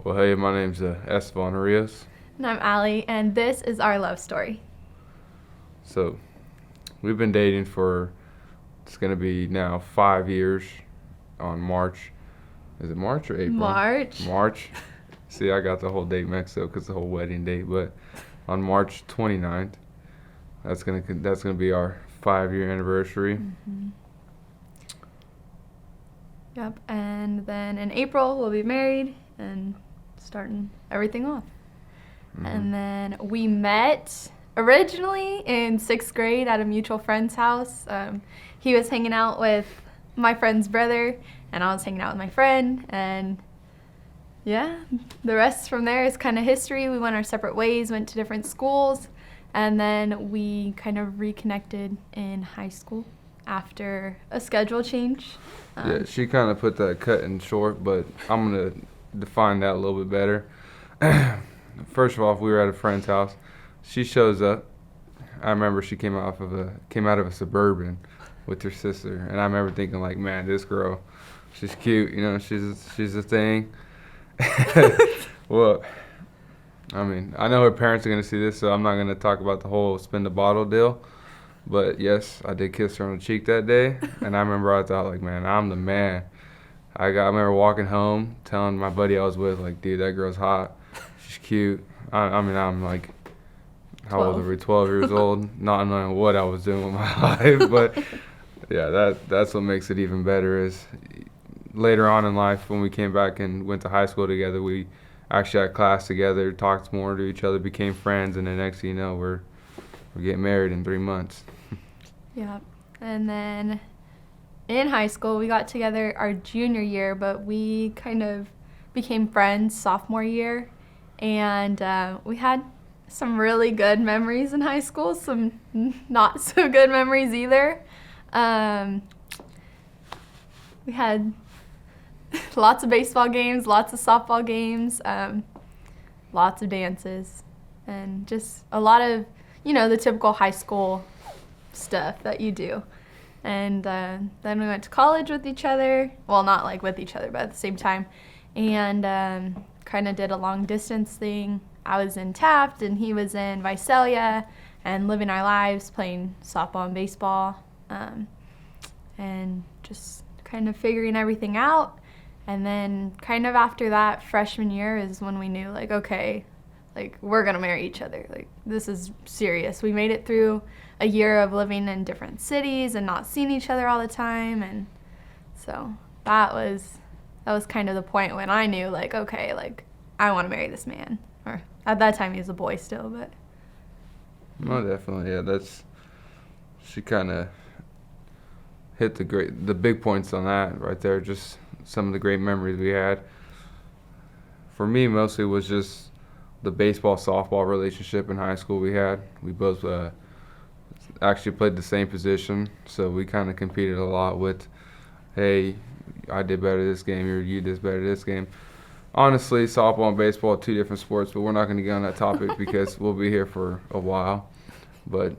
Well, hey, my name's Estevan Allie. And I'm Allie, and this is our love story. So, we've been dating for, it's going to be now 5 years on March. Is it March or April? March. March. See, I got the whole date mixed up because the whole wedding date, but on March 29th, that's gonna be our 5 year anniversary. Mm-hmm. Yep, and then in April we'll be married and starting everything off. Mm-hmm. And then we met originally in 6th grade at a mutual friend's house. He was hanging out with my friend's brother, and I was hanging out with my friend, and yeah, the rest from there is kind of history. We went our separate ways, went to different schools, and then we kind of reconnected in high school after a schedule change. Yeah, she kind of put that cut in short, but I'm going to define that a little bit better. First of all, we were at a friend's house. She shows up. I remember she came out of a Suburban with her sister, and I remember thinking like, man, this girl, she's cute, she's a thing. Well, I mean, I know her parents are gonna see this, so I'm not gonna talk about the whole spin the bottle deal. But yes, I did kiss her on the cheek that day, and I remember I thought like, man, I'm the man. I remember walking home, telling my buddy I was with, like, dude, that girl's hot. She's cute. I mean, I'm like, how old are we? 12 years old, not knowing what I was doing with my life. But yeah, that's what makes it even better is later on in life when we came back and went to high school together, we actually had class together, talked more to each other, became friends, and the next thing you know, we're getting married in 3 months. Yeah, and then in high school we got together our junior year, but we kind of became friends sophomore year, and we had some really good memories in high school, some not so good memories either. We had lots of baseball games, lots of softball games, lots of dances, and just a lot of, the typical high school stuff that you do. And then we went to college with each other. Well, not like with each other, but at the same time. And kind of did a long distance thing. I was in Taft and he was in Visalia, and living our lives, playing softball and baseball, and just kind of figuring everything out. And then kind of after that, freshman year is when we knew, like, okay, like, we're going to marry each other. Like, this is serious. We made it through a year of living in different cities and not seeing each other all the time. And so that was kind of the point when I knew, like, okay, like, I want to marry this man. Or at that time, he was a boy still, but. No, definitely, yeah. She kind of hit the big points on that right there. Just some of the great memories we had. For me, mostly was just the baseball softball relationship in high school we had. We both actually played the same position, so we kind of competed a lot with, hey, I did better this game, or you did better this game. Honestly, softball and baseball are two different sports, but we're not going to get on that topic because we'll be here for a while. But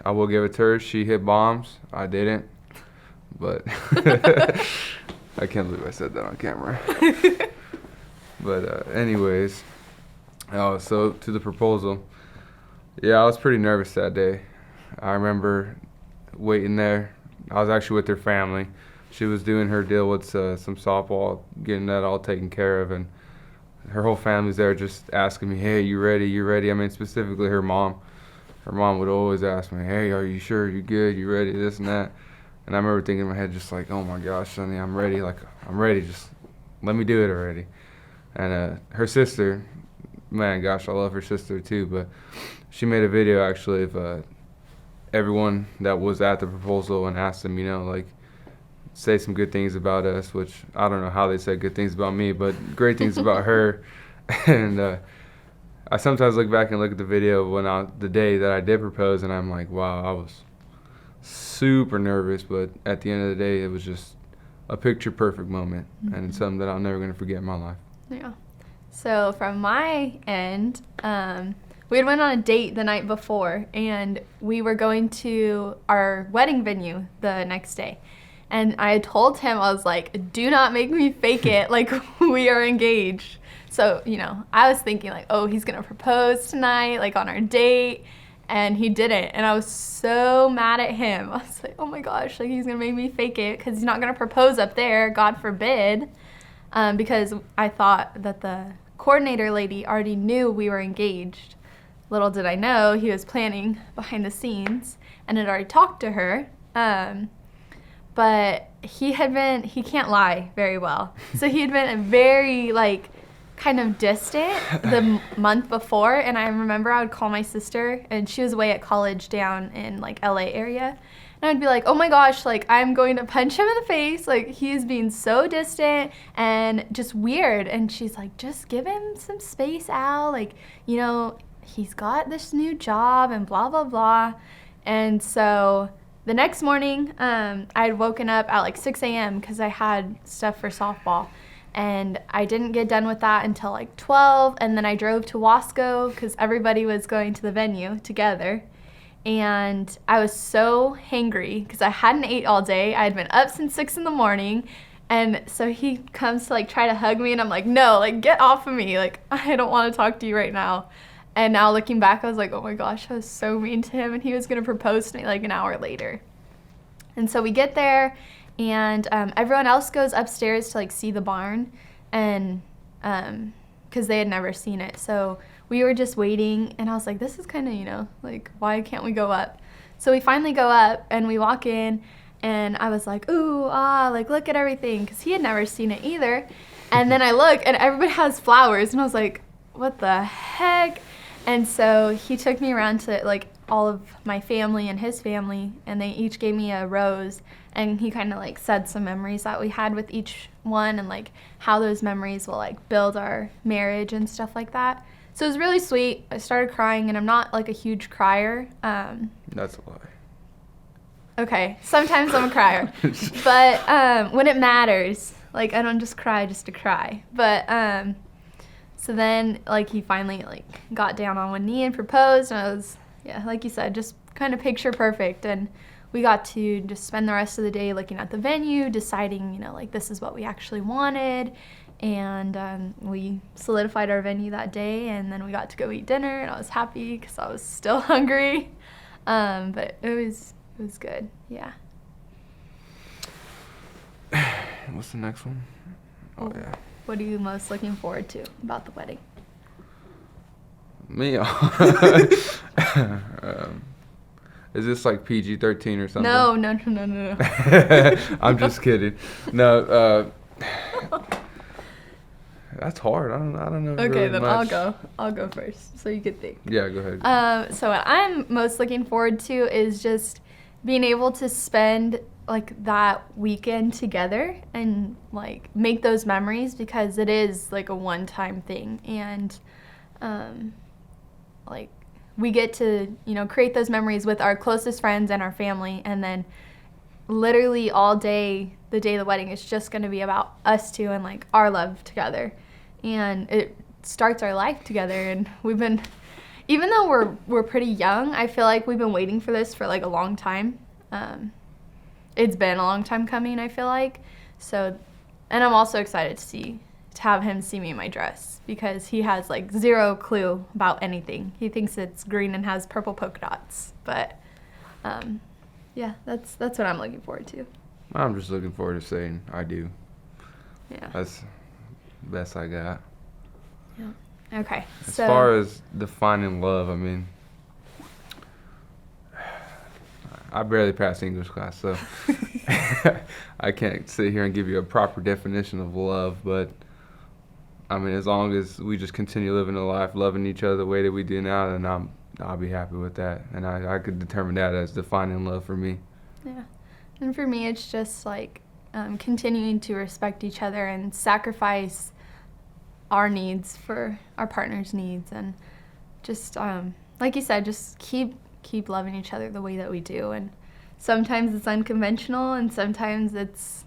I will give it to her. She hit bombs. I didn't. But I can't believe I said that on camera. But anyways, so to the proposal. Yeah, I was pretty nervous that day. I remember waiting there. I was actually with her family. She was doing her deal with some softball, getting that all taken care of, and her whole family's there just asking me, hey, you ready, you ready? I mean, specifically her mom. Her mom would always ask me, hey, are you sure, you good, you ready, this and that. And I remember thinking in my head just like, oh my gosh, Sonny, I'm ready, like, I'm ready, just let me do it already. And her sister, man, gosh, I love her sister too, but she made a video actually of everyone that was at the proposal and asked them, like, say some good things about us, which I don't know how they said good things about me, but great things about her. And I sometimes look back and look at the video the day that I did propose, and I'm like, wow, I was super nervous, but at the end of the day, it was just a picture perfect moment, and it's something that I'm never going to forget in my life. Yeah. So from my end, we had went on a date the night before, and we were going to our wedding venue the next day. And I told him, I was like, do not make me fake it, like, we are engaged. So, I was thinking like, oh, he's going to propose tonight, like on our date. And he didn't. And I was so mad at him. I was like, oh my gosh, like he's going to make me fake it because he's not going to propose up there, God forbid. Because I thought that the coordinator lady already knew we were engaged. Little did I know he was planning behind the scenes and had already talked to her. But he can't lie very well. So he had been very, like, kind of distant the month before. And I remember I would call my sister, and she was away at college down in, like, LA area. And I'd be like, oh my gosh, like, I'm going to punch him in the face. Like, he's being so distant and just weird. And she's like, just give him some space, Al. Like, he's got this new job and blah, blah, blah. And so the next morning, I had woken up at like 6 a.m. because I had stuff for softball. And I didn't get done with that until like 12. And then I drove to Wasco because everybody was going to the venue together. And I was so hangry because I hadn't ate all day. I had been up since 6 in the morning. And so he comes to like try to hug me, and I'm like, no, like get off of me. Like, I don't want to talk to you right now. And now looking back, I was like, oh my gosh, I was so mean to him. And he was going to propose to me like an hour later. And so we get there, and everyone else goes upstairs to like see the barn, and because they had never seen it. So we were just waiting, and I was like, this is kind of, like, why can't we go up? So we finally go up, and we walk in, and I was like, ooh, like, look at everything, because he had never seen it either. And then I look, and everybody has flowers, and I was like, what the heck? And so he took me around to, like, all of my family and his family, and they each gave me a rose, and he kind of, like, said some memories that we had with each one, and, like, how those memories will, like, build our marriage and stuff like that. So it was really sweet. I started crying, and I'm not, like, a huge crier. That's a lie. Okay, sometimes I'm a crier. But when it matters, like, I don't just cry just to cry. But so then, like, he finally, like, got down on one knee and proposed, and I was, yeah, like you said, just kind of picture perfect. And we got to just spend the rest of the day looking at the venue, deciding, like, this is what we actually wanted. And we solidified our venue that day, and then we got to go eat dinner, and I was happy because I was still hungry. But it was good, yeah. What's the next one? Oh, yeah. What are you most looking forward to about the wedding? Me? Is this like PG-13 or something? No. I'm just kidding. No, that's hard. I don't know. Okay, really then much. I'll go first, so you could think. Yeah, go ahead. So what I'm most looking forward to is just being able to spend like that weekend together and like make those memories, because it is like a one-time thing, and like we get to create those memories with our closest friends and our family, and then literally all day, the day of the wedding, is just going to be about us two and like our love together, and it starts our life together. And we've been, even though we're pretty young, I feel like we've been waiting for this for like a long time. It's been a long time coming, I feel like. So, and I'm also excited to have him see me in my dress, because he has like zero clue about anything. He thinks it's green and has purple polka dots. But yeah, that's what I'm looking forward to. I'm just looking forward to saying I do. Yeah. That's the best I got. Yeah. Okay. As far as defining love, I mean, I barely passed English class, so I can't sit here and give you a proper definition of love. But I mean, as long as we just continue living a life, loving each other the way that we do now, then I'll be happy with that. And I could determine that as defining love for me. Yeah. And for me, it's just like continuing to respect each other and sacrifice our needs for our partner's needs, and just like you said, just keep loving each other the way that we do. And sometimes it's unconventional, and sometimes it's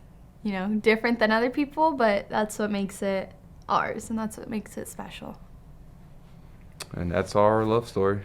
different than other people, but that's what makes it ours, and that's what makes it special. And that's our love story.